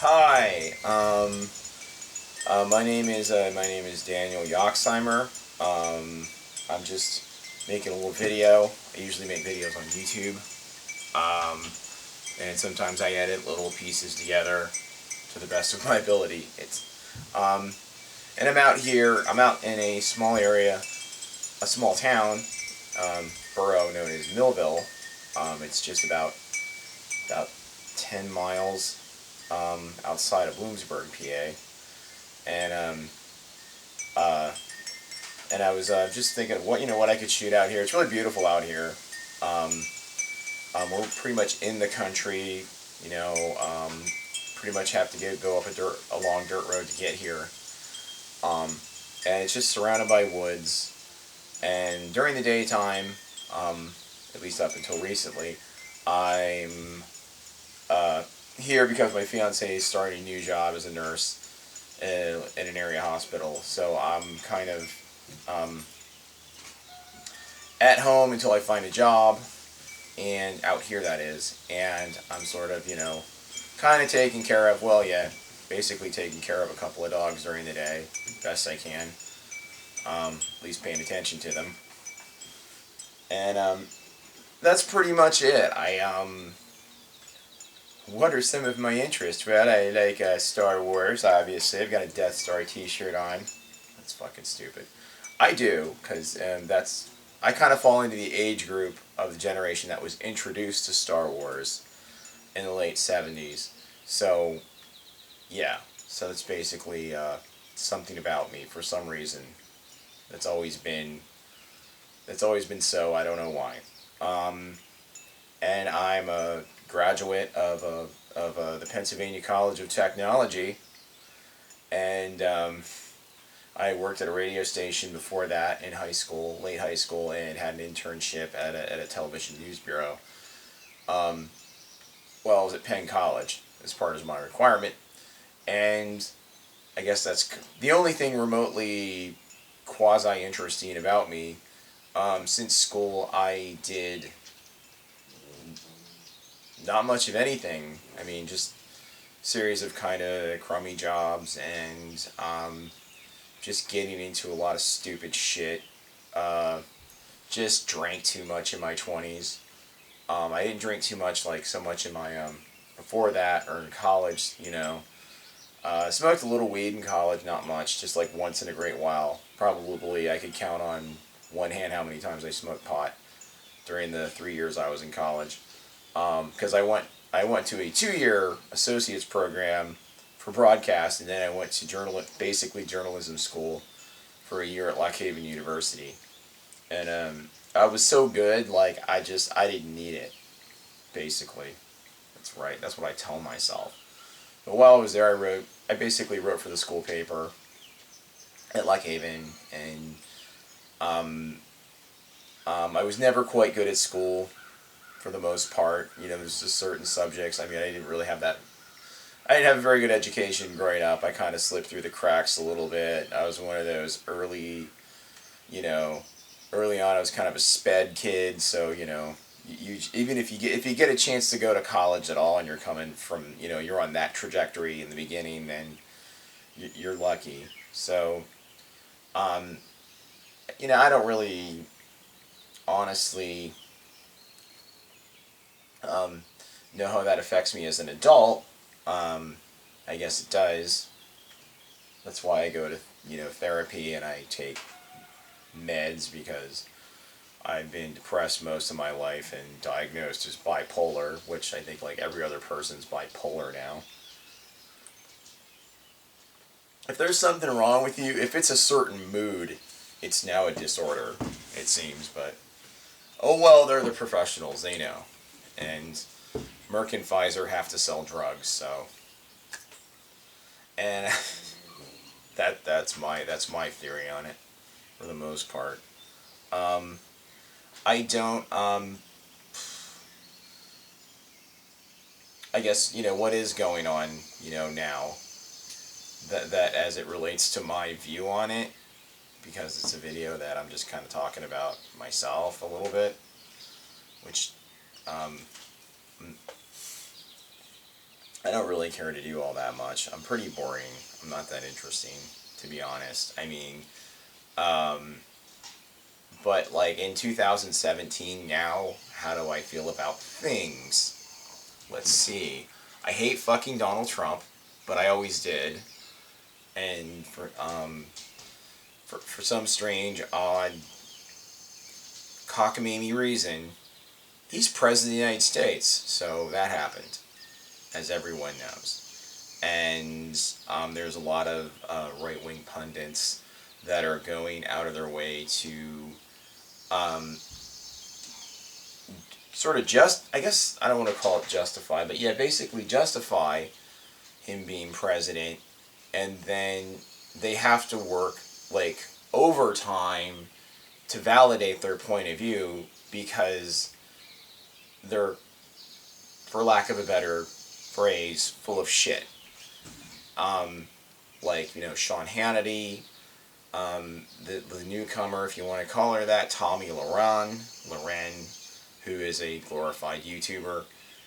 Hi. My name is Daniel Yoxtheimer. I'm just making a little video. I usually make videos on YouTube, and sometimes I edit little pieces together to the best of my ability. And I'm out here. I'm out in a small area, a small town, borough known as Millville. It's just about 10 miles outside of Bloomsburg, PA, and uh, and I was just thinking what I could shoot out here. It's really beautiful out here. Um, we're pretty much in the country, pretty much have to go up a long dirt road to get here, um, and it's just surrounded by woods. And during the daytime, at least up until recently, I'm here because my fiance is starting a new job as a nurse in an area hospital. So I'm kind of at home until I find a job, and out here that is. And I'm sort of, kind of taking care of, basically taking care of a couple of dogs during the day, best I can. At least paying attention to them. And that's pretty much it. What are some of my interests? Well, I like Star Wars, obviously. I've got a Death Star t-shirt on. That's fucking stupid. I do, because I kind of fall into the age group of the generation that was introduced to Star Wars in the late 70s. So, yeah. So it's basically something about me for some reason. That's always been so. I don't know why. And I'm a graduate of the Pennsylvania College of Technology, and I worked at a radio station before that in high school, late high school, and had an internship at a television news bureau. Well, I was at Penn College as part of my requirement, and I guess that's the only thing remotely quasi-interesting about me. Since school, I did not much of anything. I mean, just series of kind of crummy jobs, and just getting into a lot of stupid shit. Just drank too much in my 20s. I didn't drink too much, like so much in my before that or in college. Smoked a little weed in college, not much, just like once in a great while. Probably I could count on one hand how many times I smoked pot during the 3 years I was in college. Because I went to a 2-year associate's program for broadcast, and then I went to basically journalism school for a year at Lock Haven University. And I was so good, like I didn't need it. Basically, that's right. That's what I tell myself. But while I was there, I basically wrote for the school paper at Lock Haven, and I was never quite good at school for the most part. There's just certain subjects. I mean, I didn't have a very good education growing up. I kind of slipped through the cracks a little bit. I was one of those early on I was kind of a sped kid, so, you even if you get a chance to go to college at all and you're coming from, you're on that trajectory in the beginning, then you're lucky. So, I don't really honestly know how that affects me as an adult. I guess it does. That's why I go to therapy, and I take meds, because I've been depressed most of my life and diagnosed as bipolar, which I think like every other person's bipolar now. If there's something wrong with you, if it's a certain mood, it's now a disorder, it seems, but oh well, they're the professionals, they know. And Merck and Pfizer have to sell drugs, so, and that's my theory on it, for the most part. I don't. I guess what is going on. Now that as it relates to my view on it, because it's a video that I'm just kind of talking about myself a little bit, which I don't really care to do all that much. I'm pretty boring. I'm not that interesting, to be honest. I mean, um, but like in 2017 now, how do I feel about things? Let's see. I hate fucking Donald Trump, but I always did. And for some strange, odd, cockamamie reason, he's president of the United States. So that happened, as everyone knows. And there's a lot of right-wing pundits that are going out of their way to um, sort of I guess I don't want to call it justify, but yeah, basically justify him being president, and then they have to work like overtime to validate their point of view because they're, for lack of a better phrase, full of shit. Like, Sean Hannity, the newcomer, if you want to call her that, Tommy Loren, who is a glorified YouTuber.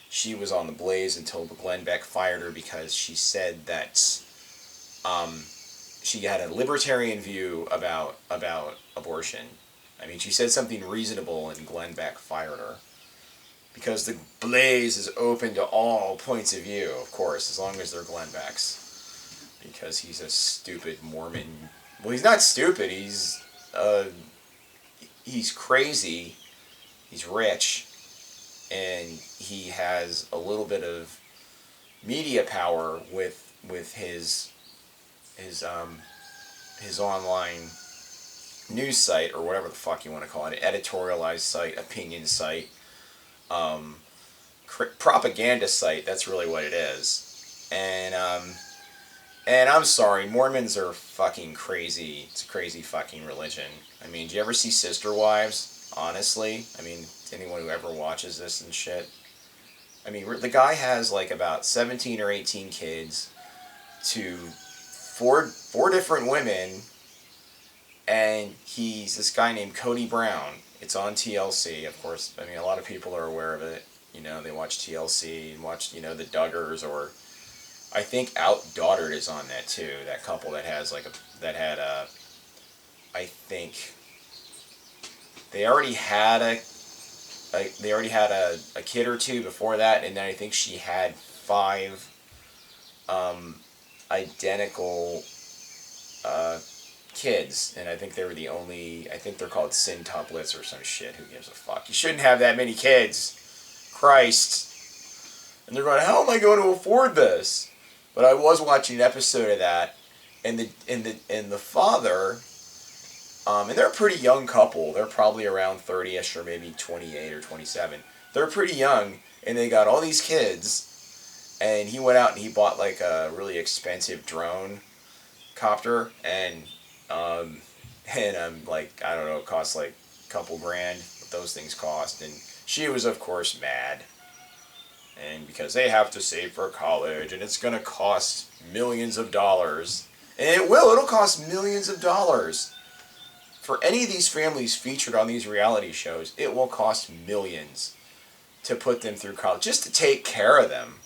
She was on the Blaze until Glenn Beck fired her because she said that she had a libertarian view about abortion. I mean, she said something reasonable and Glenn Beck fired her. Because the Blaze is open to all points of view, of course, as long as they're Glenn Beck's. Because he's a stupid Mormon. Well, he's not stupid. He's crazy. He's rich, and he has a little bit of media power with his online news site, or whatever the fuck you want to call it, editorialized site, opinion site, propaganda site. That's really what it is. And I'm sorry, Mormons are fucking crazy. It's a crazy fucking religion. I mean, do you ever see Sister Wives? Honestly, I mean, anyone who ever watches this and shit. I mean, the guy has like about 17 or 18 kids to four different women, and he's this guy named Cody Brown. It's on TLC, of course. I mean, a lot of people are aware of it. They watch TLC and watch, the Duggars, or I think Outdaughtered is on that too. That couple that has I think they already had a kid or two before that, and then I think she had 5 identical kids, and I think they were the only. I think they're called centuplets or some shit. Who gives a fuck? You shouldn't have that many kids. Christ. And they're going, how am I going to afford this? But I was watching an episode of that, and the father, and they're a pretty young couple. They're probably around 30ish or maybe 28 or 27. They're pretty young, and they got all these kids, and he went out and he bought like a really expensive drone copter, and like, I don't know, it cost like a couple grand, what those things cost, and she was of course mad. And because they have to save for college, and it's going to cost millions of dollars. And it'll cost millions of dollars. For any of these families featured on these reality shows, it will cost millions to put them through college. Just to take care of them.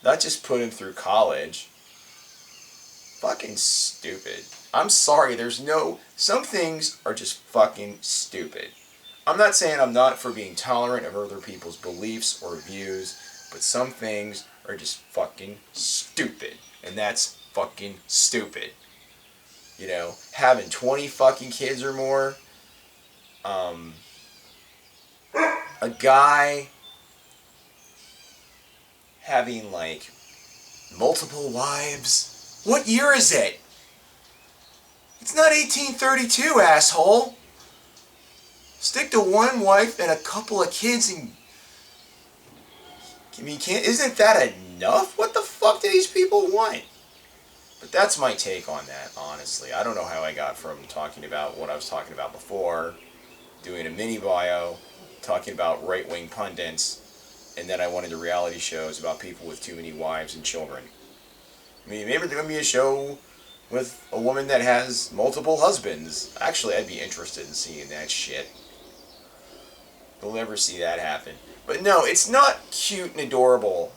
Not just put them through college. Fucking stupid. I'm sorry, some things are just fucking stupid. I'm not saying I'm not for being tolerant of other people's beliefs or views, but some things are just fucking stupid. And that's fucking stupid. Having 20 fucking kids or more. A guy having like multiple wives. What year is it? It's not 1832, asshole. Stick to one wife and a couple of kids, and isn't that enough? What the fuck do these people want? But that's my take on that, honestly. I don't know how I got from talking about what I was talking about before, doing a mini bio, talking about right-wing pundits, and then I wanted to reality shows about people with too many wives and children. I mean, maybe there's going to be a show with a woman that has multiple husbands. Actually, I'd be interested in seeing that shit. We'll never see that happen. But no, it's not cute and adorable,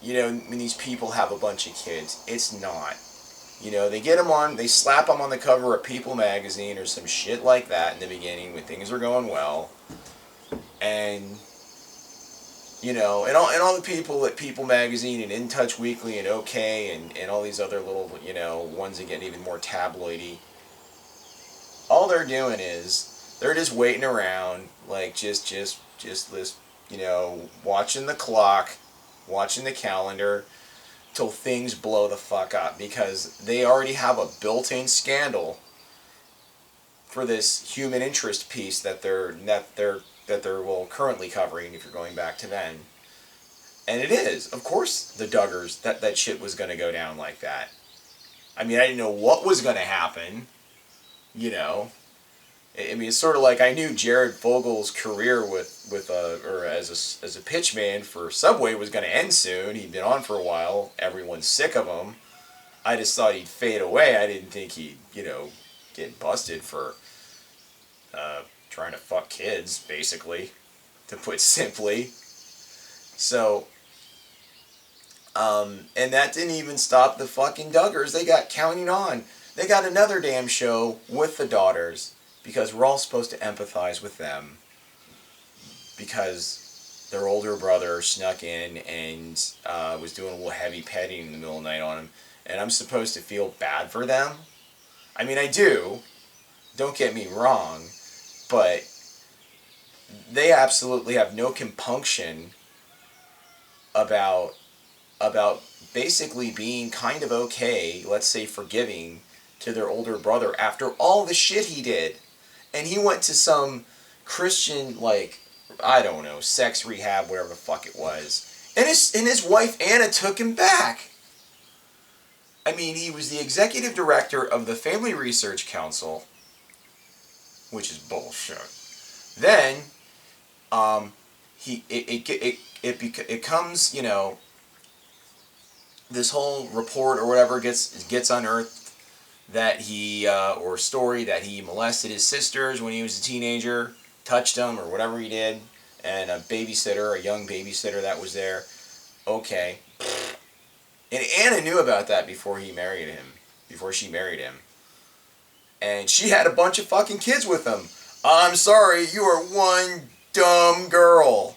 when these people have a bunch of kids. It's not. They get them on, they slap them on the cover of People magazine or some shit like that in the beginning when things are going well. And, and all the people at People magazine and In Touch Weekly and OK and all these other little, ones that get even more tabloidy, all they're doing is they're just waiting around, like just this, watching the clock, watching the calendar, till things blow the fuck up, because they already have a built-in scandal for this human interest piece that they're currently covering, if you're going back to then. And it is, of course, the Duggars, that shit was going to go down like that. I mean, I didn't know what was going to happen, I mean, it's sort of like I knew Jared Fogel's career as a pitchman for Subway was going to end soon. He'd been on for a while. Everyone's sick of him. I just thought he'd fade away. I didn't think he'd, get busted for trying to fuck kids, basically, to put simply. So, and that didn't even stop the fucking Duggars. They got Counting On. They got another damn show with the daughters, because we're all supposed to empathize with them, because their older brother snuck in and was doing a little heavy petting in the middle of the night on him, and I'm supposed to feel bad for them. I mean, I do, don't get me wrong, but they absolutely have no compunction about basically being kind of okay, let's say forgiving, to their older brother after all the shit he did. And he went to some Christian, I don't know, sex rehab, whatever the fuck it was. And his wife Anna took him back. I mean, he was the executive director of the Family Research Council, which is bullshit. Then, it comes, this whole report or whatever gets unearthed, that he, or story that he molested his sisters when he was a teenager, touched them or whatever he did, and a young babysitter that was there. Okay. And Anna knew about that before she married him. And she had a bunch of fucking kids with him. I'm sorry, you are one dumb girl.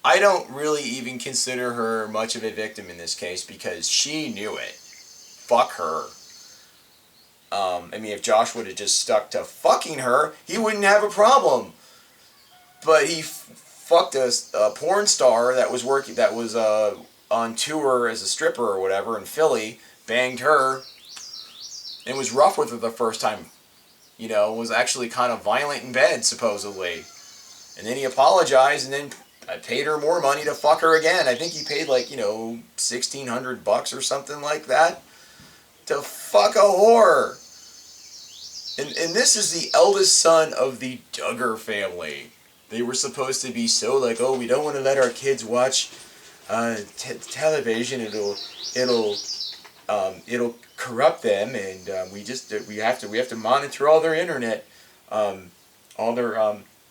I don't really even consider her much of a victim in this case, because she knew it. Fuck her. I mean, if Josh would have just stuck to fucking her, he wouldn't have a problem. But he fucked a porn star that was on tour as a stripper or whatever in Philly, banged her, and was rough with her the first time. Was actually kind of violent in bed, supposedly. And then he apologized, and then I paid her more money to fuck her again. I think he paid $1,600 or something like that to fuck a whore. And this is the eldest son of the Duggar family. They were supposed to be so we don't want to let our kids watch television. It'll corrupt them, and we have to monitor all their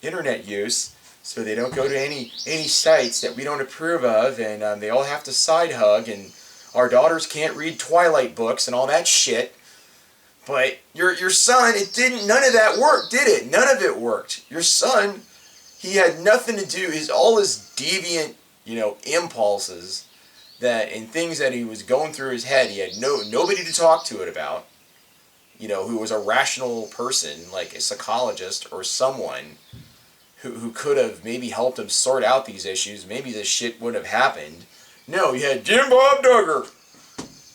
internet use, so they don't go to any sites that we don't approve of, and they all have to side hug, and our daughters can't read Twilight books and all that shit. But your son, none of that worked, did it? None of it worked. Your son, he had nothing to do, all his deviant, impulses and things that he was going through his head, he had nobody to talk to it about, who was a rational person, like a psychologist or someone who could have maybe helped him sort out these issues. Maybe this shit wouldn't have happened. No, he had Jim Bob Duggar.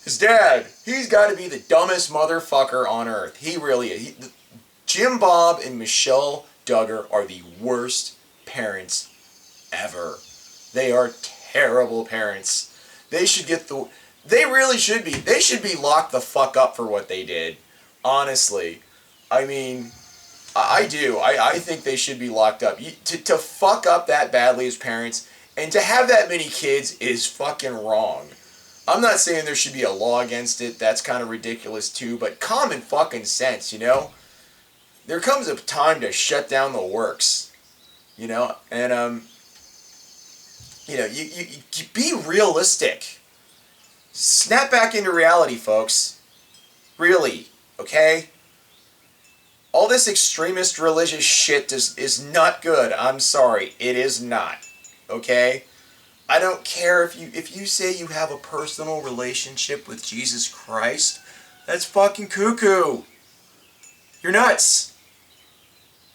His dad, he's got to be the dumbest motherfucker on earth. He really is. Jim Bob and Michelle Duggar are the worst parents ever. They are terrible parents. They really should be. They should be locked the fuck up for what they did. Honestly. I mean, I do. I think they should be locked up. To fuck up that badly as parents and to have that many kids is fucking wrong. I'm not saying there should be a law against it. That's kind of ridiculous too. But common fucking sense, There comes a time to shut down the works. And You know, you be realistic. Snap back into reality, folks. Really, okay? All this extremist religious shit is not good. I'm sorry, it is not. Okay? I don't care if you say you have a personal relationship with Jesus Christ. That's fucking cuckoo. You're nuts.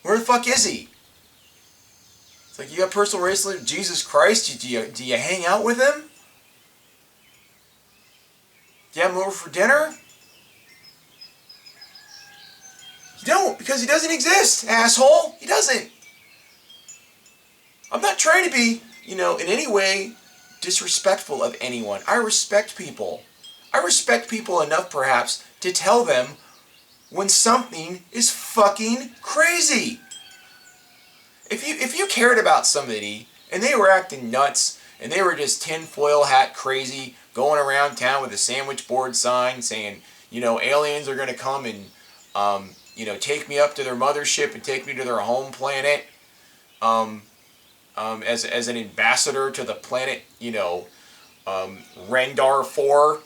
Where the fuck is he? It's like, you got a personal relationship with Jesus Christ? Do you hang out with him? Do you have him over for dinner? You don't, because he doesn't exist, asshole. He doesn't. I'm not trying to be, in any way disrespectful of anyone. I respect people. I respect people enough, perhaps, to tell them when something is fucking crazy. If you cared about somebody and they were acting nuts and they were just tinfoil hat crazy, going around town with a sandwich board sign saying, aliens are going to come and, take me up to their mothership and take me to their home planet, as an ambassador to the planet, Rendar 4.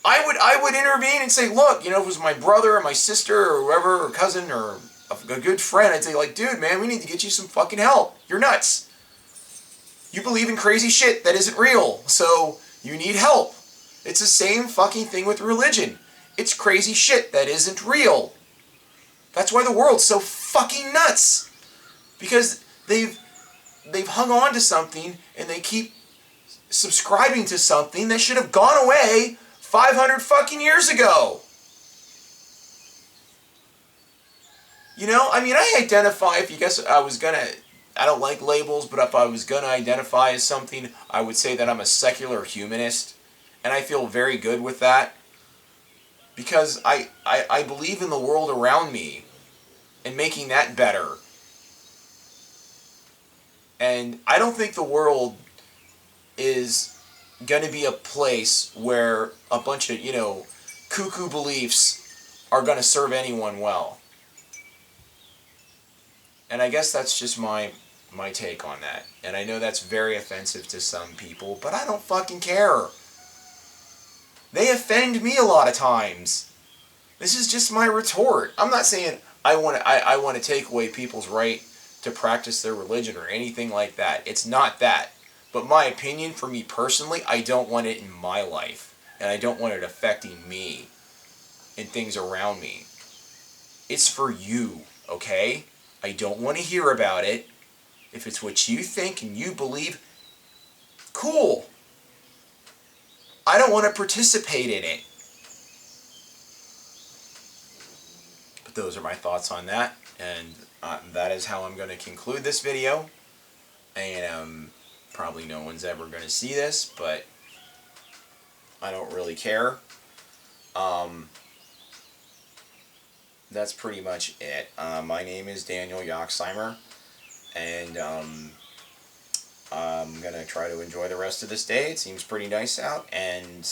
I would intervene and say, look, if it was my brother or my sister or whoever, or cousin or a good friend, I'd say, like, dude, man, we need to get you some fucking help. You're nuts. You believe in crazy shit that isn't real, so you need help. It's the same fucking thing with religion. It's crazy shit that isn't real. That's why the world's so fucking nuts. Because they've hung on to something and they keep subscribing to something that should have gone away 500 fucking years ago. I identify, if you guess I don't like labels, but if I was gonna identify as something, I would say that I'm a secular humanist. And I feel very good with that. Because I believe in the world around me and making that better. And I don't think the world is going to be a place where a bunch of, cuckoo beliefs are going to serve anyone well. And I guess that's just my take on that. And I know that's very offensive to some people, but I don't fucking care. They offend me a lot of times. This is just my retort. I'm not saying I want to take away people's right to practice their religion or anything like that. It's not that. But my opinion, for me personally, I don't want it in my life. And I don't want it affecting me and things around me. It's for you, okay? I don't want to hear about it. If it's what you think and you believe, cool. I don't want to participate in it. But those are my thoughts on that. And that is how I'm going to conclude this video. And probably no one's ever going to see this, but I don't really care. That's pretty much it. My name is Daniel Yoxtheimer, and I'm going to try to enjoy the rest of this day. It seems pretty nice out, and